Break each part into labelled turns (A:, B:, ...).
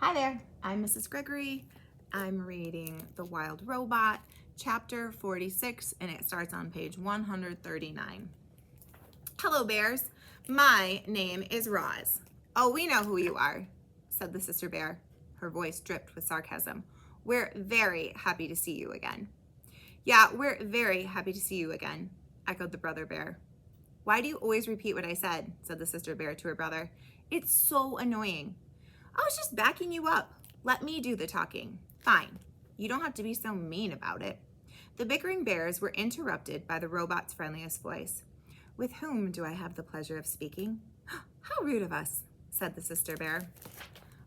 A: Hi there, I'm Mrs. Gregory. I'm reading The Wild Robot, chapter 46, and it starts on page 139. Hello, bears. My name is Roz. Oh, we know who you are, said the sister bear. Her voice dripped with sarcasm. We're very happy to see you again. Yeah, we're very happy to see you again, echoed the brother bear. Why do you always repeat what I said, said the sister bear to her brother. It's so annoying. I was just backing you up. Let me do the talking. Fine. You don't have to be so mean about it. The bickering bears were interrupted by the robot's friendliest voice. With whom do I have the pleasure of speaking? How rude of us, said the sister bear.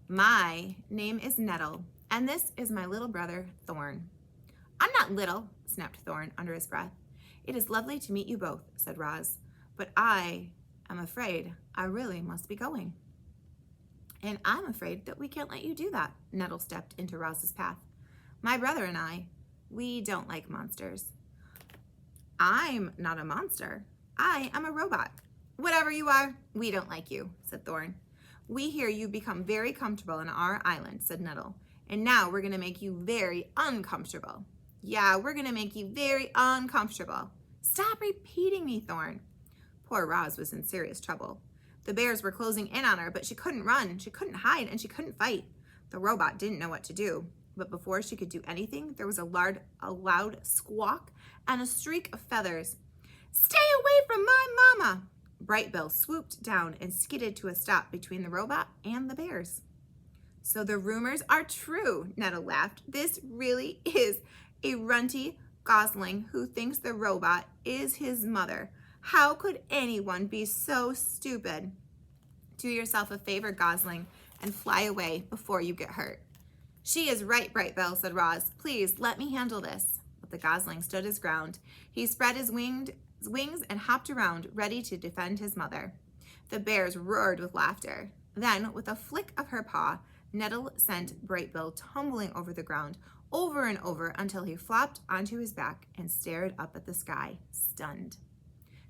A: My name is Nettle, and this is my little brother, Thorn. I'm not little, snapped Thorn under his breath. It is lovely to meet you both, said Roz, but I am afraid I really must be going. And I'm afraid that we can't let you do that, Nettle stepped into Roz's path. My brother and I, we don't like monsters. I'm not a monster. I am a robot. Whatever you are, we don't like you, said Thorn. We hear you become very comfortable on our island, said Nettle. And now we're going to make you very uncomfortable. Yeah, we're going to make you very uncomfortable. Stop repeating me, Thorn. Poor Roz was in serious trouble. The bears were closing in on her, but she couldn't run, she couldn't hide, and she couldn't fight. The robot didn't know what to do, but before she could do anything, there was a loud squawk and a streak of feathers. Stay away from my mama! Brightbill swooped down and skidded to a stop between the robot and the bears. So the rumors are true, Nettle laughed. This really is a runty gosling who thinks the robot is his mother. How could anyone be so stupid? Do yourself a favor, Gosling, and fly away before you get hurt. She is right, Brightbill, said Roz. Please, let me handle this. But the Gosling stood his ground. He spread his wings and hopped around, ready to defend his mother. The bears roared with laughter. Then, with a flick of her paw, Nettle sent Brightbill tumbling over the ground, over and over, until he flopped onto his back and stared up at the sky, stunned.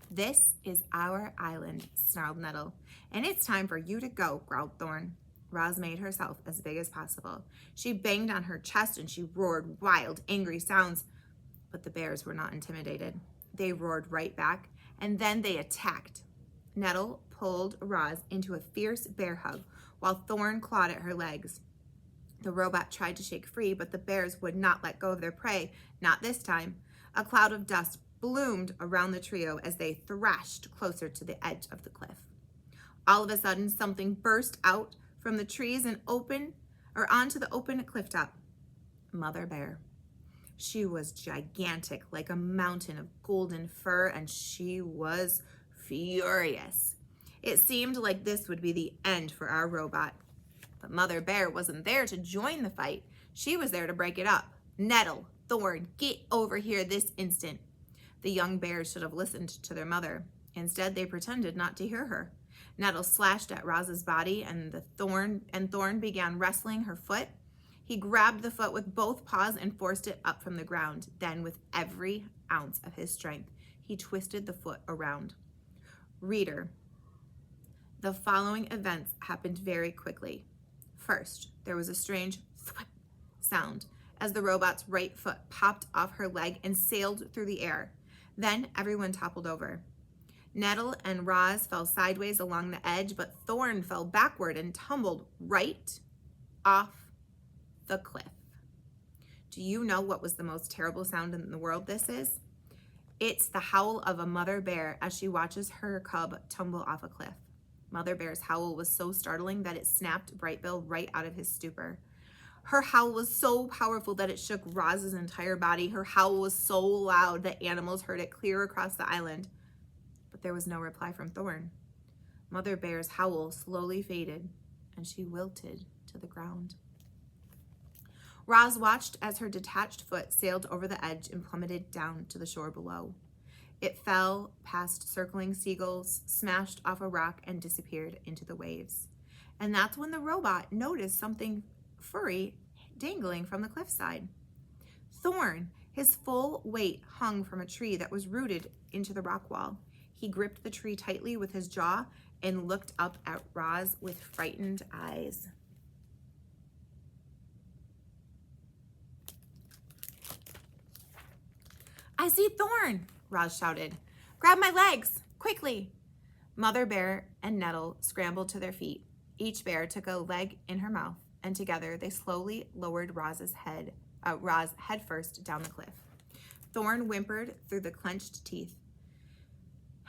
A: This is our island, snarled Nettle, and it's time for you to go, growled Thorn. Roz made herself as big as possible. She banged on her chest and she roared wild, angry sounds. But the bears were not intimidated. They roared right back, and then they attacked. Nettle pulled Roz into a fierce bear hug, while Thorn clawed at her legs. The robot tried to shake free, but the bears would not let go of their prey, not this time. A cloud of dust bloomed around the trio as they thrashed closer to the edge of the cliff. All of a sudden, something burst out from the trees and onto the open cliff top. Mother Bear. She was gigantic, like a mountain of golden fur, and she was furious. It seemed like this would be the end for our robot. But Mother Bear wasn't there to join the fight. She was there to break it up. Nettle, Thorn, get over here this instant. The young bears should have listened to their mother. Instead, they pretended not to hear her. Nettle slashed at Roz's body, and Thorn began wrestling her foot. He grabbed the foot with both paws and forced it up from the ground. Then, with every ounce of his strength, he twisted the foot around. Reader, the following events happened very quickly. First, there was a strange thwip sound as the robot's right foot popped off her leg and sailed through the air. Then everyone toppled over. Nettle and Roz fell sideways along the edge, but Thorn fell backward and tumbled right off the cliff. Do you know what was the most terrible sound in the world this is? It's the howl of a mother bear as she watches her cub tumble off a cliff. Mother Bear's howl was so startling that it snapped Brightbill right out of his stupor. Her howl was so powerful that it shook Roz's entire body. Her howl was so loud that animals heard it clear across the island. But there was no reply from Thorn. Mother Bear's howl slowly faded, and she wilted to the ground. Roz watched as her detached foot sailed over the edge and plummeted down to the shore below. It fell past circling seagulls, smashed off a rock, and disappeared into the waves. And that's when the robot noticed something furry dangling from the cliffside. Thorn, his full weight hung from a tree that was rooted into the rock wall. He gripped the tree tightly with his jaw and looked up at Roz with frightened eyes. I see Thorn, Roz shouted. Grab my legs, quickly. Mother Bear and Nettle scrambled to their feet. Each bear took a leg in her mouth, and together they slowly lowered Roz headfirst down the cliff. Thorn whimpered through the clenched teeth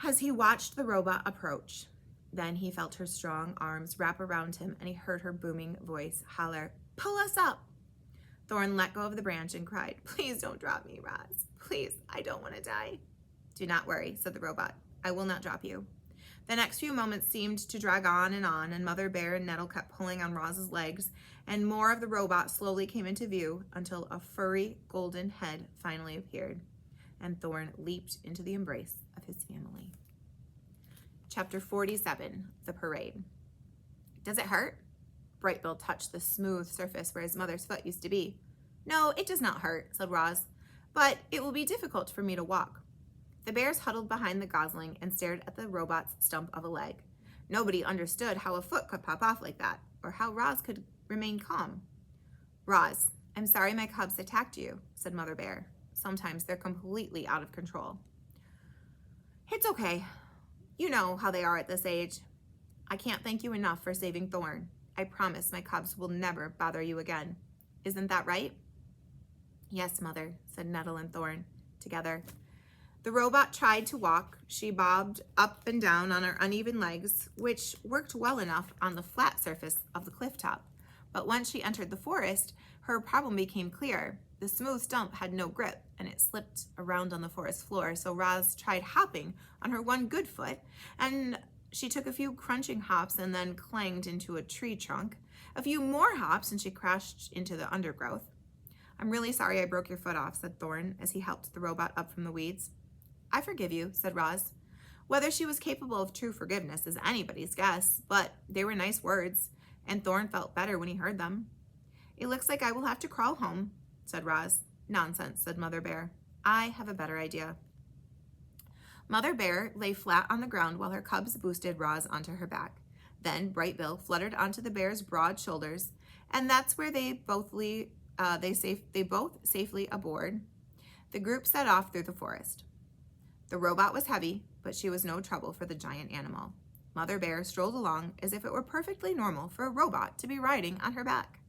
A: as he watched the robot approach. Then he felt her strong arms wrap around him, and he heard her booming voice holler, "Pull us up!" Thorn let go of the branch and cried, "Please don't drop me, Roz. Please, I don't want to die." "Do not worry," said the robot. "I will not drop you." The next few moments seemed to drag on, and Mother Bear and Nettle kept pulling on Roz's legs, and more of the robot slowly came into view until a furry golden head finally appeared, and Thorn leaped into the embrace of his family. Chapter 47, The Parade. "Does it hurt?" Brightbill touched the smooth surface where his mother's foot used to be. "No, it does not hurt," said Roz, "but it will be difficult for me to walk." The bears huddled behind the gosling and stared at the robot's stump of a leg. Nobody understood how a foot could pop off like that, or how Roz could remain calm. "Roz, I'm sorry my cubs attacked you," said Mother Bear. "Sometimes they're completely out of control." "It's okay. You know how they are at this age. I can't thank you enough for saving Thorn. I promise my cubs will never bother you again. Isn't that right?" "Yes, Mother," said Nettle and Thorn together. The robot tried to walk. She bobbed up and down on her uneven legs, which worked well enough on the flat surface of the cliff top. But once she entered the forest, her problem became clear. The smooth stump had no grip, and it slipped around on the forest floor, so Roz tried hopping on her one good foot, and she took a few crunching hops and then clanged into a tree trunk. A few more hops, and she crashed into the undergrowth. "I'm really sorry I broke your foot off," said Thorn as he helped the robot up from the weeds. "I forgive you," said Roz. Whether she was capable of true forgiveness is anybody's guess, but they were nice words, and Thorn felt better when he heard them. "It looks like I will have to crawl home," said Roz. "Nonsense," said Mother Bear. "I have a better idea." Mother Bear lay flat on the ground while her cubs boosted Roz onto her back. Then Brightbill fluttered onto the bear's broad shoulders, and that's where they both safely aboard. The group set off through the forest. The robot was heavy, but she was no trouble for the giant animal. Mother Bear strolled along as if it were perfectly normal for a robot to be riding on her back.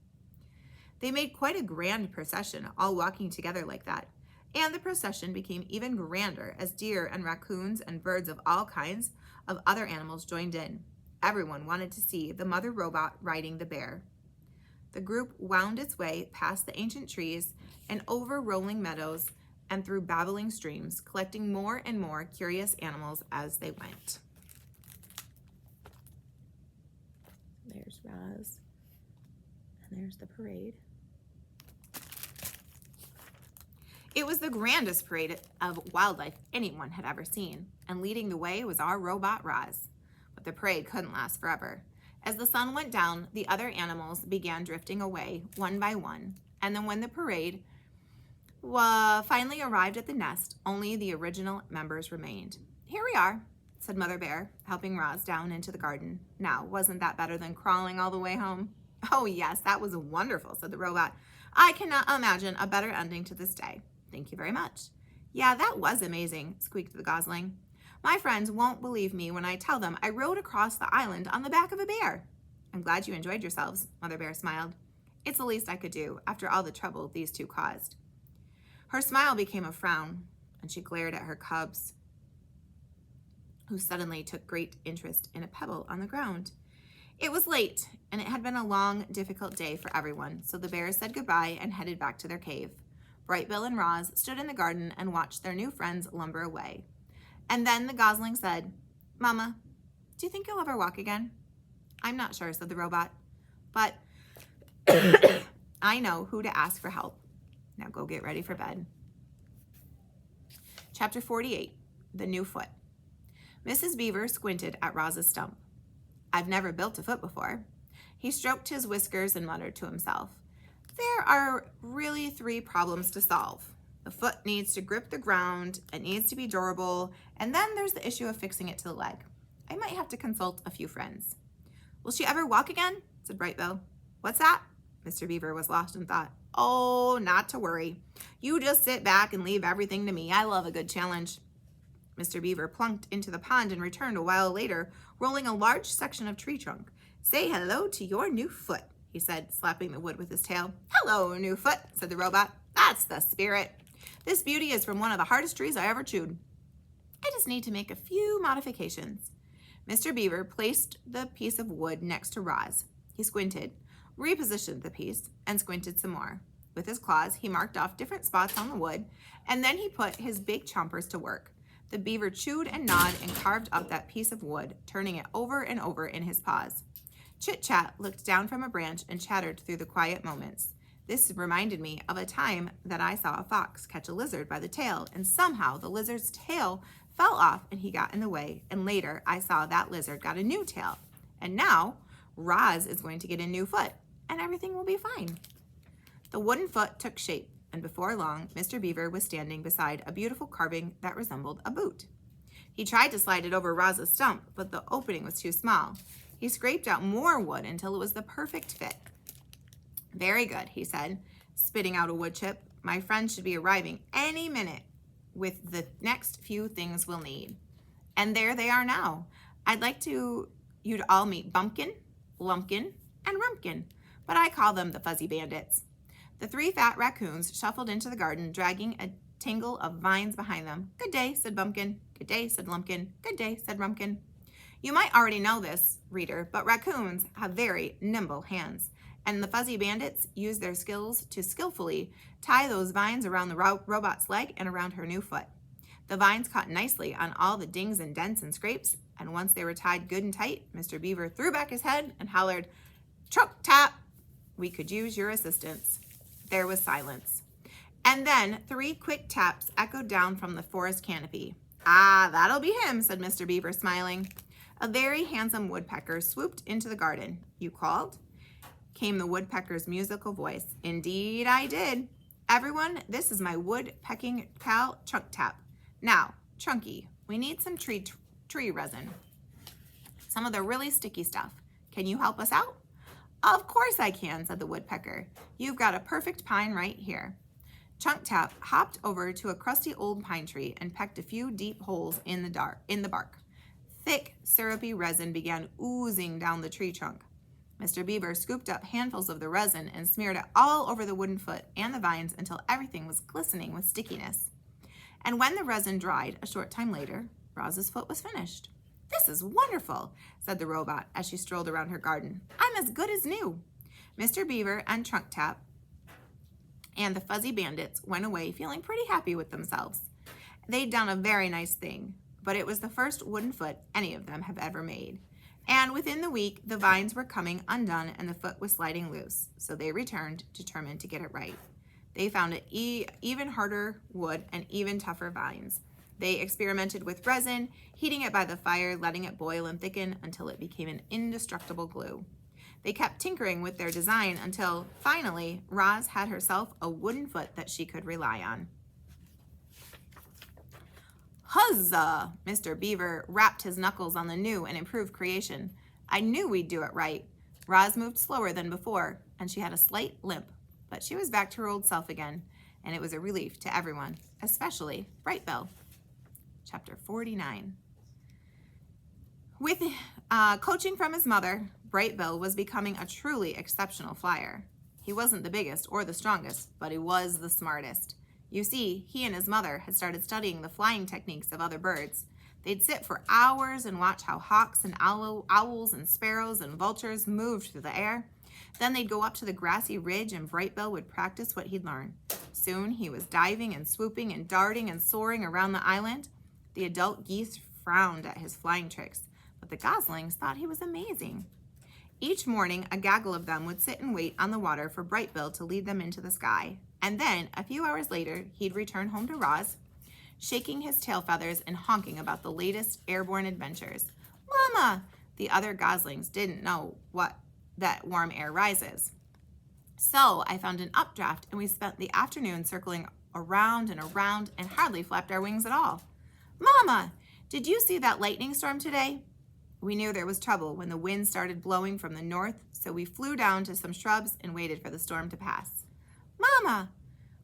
A: They made quite a grand procession, all walking together like that, and the procession became even grander as deer and raccoons and birds of all kinds of other animals joined in. Everyone wanted to see the mother robot riding the bear. The group wound its way past the ancient trees and over rolling meadows and through babbling streams, collecting more and more curious animals as they went. There's Roz, and there's the parade. It was the grandest parade of wildlife anyone had ever seen, and leading the way was our robot Roz. But the parade couldn't last forever. As the sun went down, the other animals began drifting away one by one, and then when the parade finally arrived at the nest, only the original members remained. "Here we are," said Mother Bear, helping Roz down into the garden. "Now, wasn't that better than crawling all the way home?" "Oh yes, that was wonderful," said the robot. "I cannot imagine a better ending to this day. Thank you very much." "Yeah, that was amazing," squeaked the gosling. "My friends won't believe me when I tell them I rode across the island on the back of a bear." "I'm glad you enjoyed yourselves," Mother Bear smiled. "It's the least I could do after all the trouble these two caused." Her smile became a frown, and she glared at her cubs, who suddenly took great interest in a pebble on the ground. It was late, and it had been a long, difficult day for everyone, so the bears said goodbye and headed back to their cave. Brightbill and Roz stood in the garden and watched their new friends lumber away. And then the gosling said, "Mama, do you think you'll ever walk again?" "I'm not sure," said the robot, "but I know who to ask for help. Now go get ready for bed." Chapter 48, The New Foot. Mrs. Beaver squinted at Roz's stump. "I've never built a foot before." He stroked his whiskers and muttered to himself, "There are really 3 problems to solve. The foot needs to grip the ground, it needs to be durable, and then there's the issue of fixing it to the leg. I might have to consult a few friends." "Will she ever walk again?" said Brightbill. "What's that?" Mr. Beaver was lost in thought. Oh, not to worry. You just sit back and leave everything to me. I love a good challenge. Mr. Beaver plunked into the pond and returned a while later, rolling a large section of tree trunk. Say hello to your new foot, he said, slapping the wood with his tail. Hello, new foot, said the robot. That's the spirit. This beauty is from one of the hardest trees I ever chewed. I just need to make a few modifications. Mr. Beaver placed the piece of wood next to Roz. He squinted, repositioned the piece, and squinted some more. With his claws, he marked off different spots on the wood, and then he put his big chompers to work. The beaver chewed and gnawed and carved up that piece of wood, turning it over and over in his paws. Chit-Chat looked down from a branch and chattered through the quiet moments. This reminded me of a time that I saw a fox catch a lizard by the tail, and somehow the lizard's tail fell off and he got in the way, and later I saw that lizard got a new tail. And now Roz is going to get a new foot, and everything will be fine. The wooden foot took shape, and before long, Mr. Beaver was standing beside a beautiful carving that resembled a boot. He tried to slide it over Roz's stump, but the opening was too small. He scraped out more wood until it was the perfect fit. Very good, he said, spitting out a wood chip. My friend should be arriving any minute with the next few things we'll need. And there they are now. I'd like you to all meet Bumpkin, Lumpkin, and Rumpkin, but I call them the Fuzzy Bandits. The 3 fat raccoons shuffled into the garden, dragging a tangle of vines behind them. Good day, said Bumpkin. Good day, said Lumpkin. Good day, said Rumpkin. You might already know this, reader, but raccoons have very nimble hands, and the Fuzzy Bandits use their skills to skillfully tie those vines around the robot's leg and around her new foot. The vines caught nicely on all the dings and dents and scrapes, and once they were tied good and tight, Mr. Beaver threw back his head and hollered, "Truck tap! We could use your assistance." There was silence. And then 3 quick taps echoed down from the forest canopy. Ah, that'll be him, said Mr. Beaver, smiling. A very handsome woodpecker swooped into the garden. You called? Came the woodpecker's musical voice. Indeed I did. Everyone, this is my woodpecking pal, Chunk Tap. Now, Chunky, we need some tree resin. Some of the really sticky stuff. Can you help us out? Of course I can, said the woodpecker. You've got a perfect pine right here. Chunk Tap hopped over to a crusty old pine tree and pecked a few deep holes in the bark. Thick, syrupy resin began oozing down the tree trunk. Mr. Beaver scooped up handfuls of the resin and smeared it all over the wooden foot and the vines until everything was glistening with stickiness. And when the resin dried a short time later, Roz's foot was finished. This is wonderful, said the robot as she strolled around her garden. I'm as good as new. Mr. Beaver and Chunk Tap and the Fuzzy Bandits went away feeling pretty happy with themselves. They'd done a very nice thing, but it was the first wooden foot any of them have ever made. And within the week, the vines were coming undone and the foot was sliding loose, so they returned, determined to get it right. They found it even harder wood and even tougher vines. They experimented with resin, heating it by the fire, letting it boil and thicken until it became an indestructible glue. They kept tinkering with their design until, finally, Roz had herself a wooden foot that she could rely on. Huzzah! Mr. Beaver rapped his knuckles on the new and improved creation. I knew we'd do it right. Roz moved slower than before, and she had a slight limp, but she was back to her old self again, and it was a relief to everyone, especially Bright Bill. Chapter 49. With coaching from his mother, Bright Bill was becoming a truly exceptional flyer. He wasn't the biggest or the strongest, but he was the smartest. You see, he and his mother had started studying the flying techniques of other birds. They'd sit for hours and watch how hawks and owls and sparrows and vultures moved through the air. Then they'd go up to the grassy ridge and Bright Bill would practice what he'd learned. Soon he was diving and swooping and darting and soaring around the island. The adult geese frowned at his flying tricks, but the goslings thought he was amazing. Each morning, a gaggle of them would sit and wait on the water for Bright Bill to lead them into the sky. And then, a few hours later, he'd return home to Roz, shaking his tail feathers and honking about the latest airborne adventures. Mama! The other goslings didn't know that warm air rises. So I found an updraft, and we spent the afternoon circling around and around and hardly flapped our wings at all. Mama, did you see that lightning storm today? We knew there was trouble when the wind started blowing from the north, so we flew down to some shrubs and waited for the storm to pass. Mama,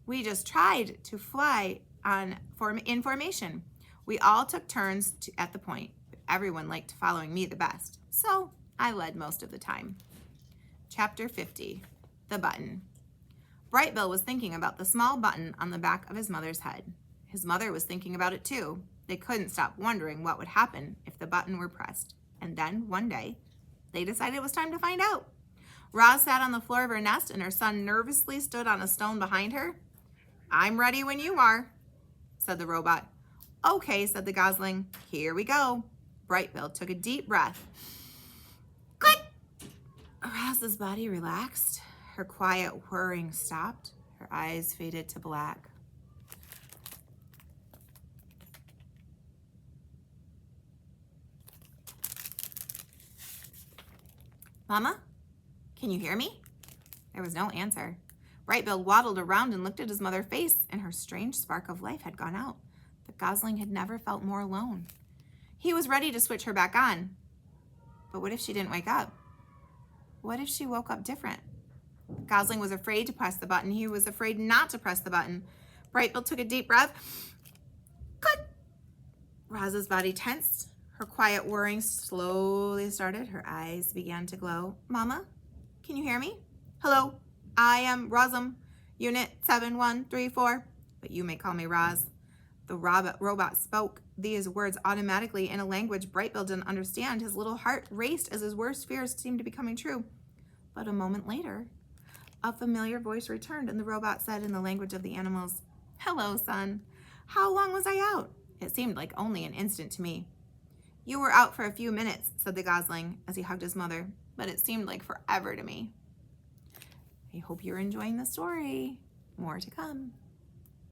A: we just tried to fly in formation. We all took turns at the point, but everyone liked following me the best, so I led most of the time. Chapter 50, The Button. Brightbill was thinking about the small button on the back of his mother's head. His mother was thinking about it too. They couldn't stop wondering what would happen if the button were pressed. And then, one day, they decided it was time to find out. Roz sat on the floor of her nest and her son nervously stood on a stone behind her. "I'm ready when you are," said the robot. "Okay," said the gosling. "Here we go." Brightbill took a deep breath. Click! Roz's body relaxed. Her quiet whirring stopped. Her eyes faded to black. "Mama, can you hear me?" There was no answer. Brightbill waddled around and looked at his mother's face, and her strange spark of life had gone out. The gosling had never felt more alone. He was ready to switch her back on. But what if she didn't wake up? What if she woke up different? Gosling was afraid to press the button. He was afraid not to press the button. Brightbill took a deep breath. Click! Roz's body tensed. Her quiet whirring slowly started. Her eyes began to glow. "Mama, can you hear me?" "Hello, I am Rozum, Unit 7134, but you may call me Roz." The robot spoke these words automatically in a language Brightbill didn't understand. His little heart raced as his worst fears seemed to be coming true. But a moment later, a familiar voice returned, and the robot said in the language of the animals, "Hello, son. How long was I out? It seemed like only an instant to me." "You were out for a few minutes," said the gosling as he hugged his mother, "but it seemed like forever to me." I hope you're enjoying the story. More to come.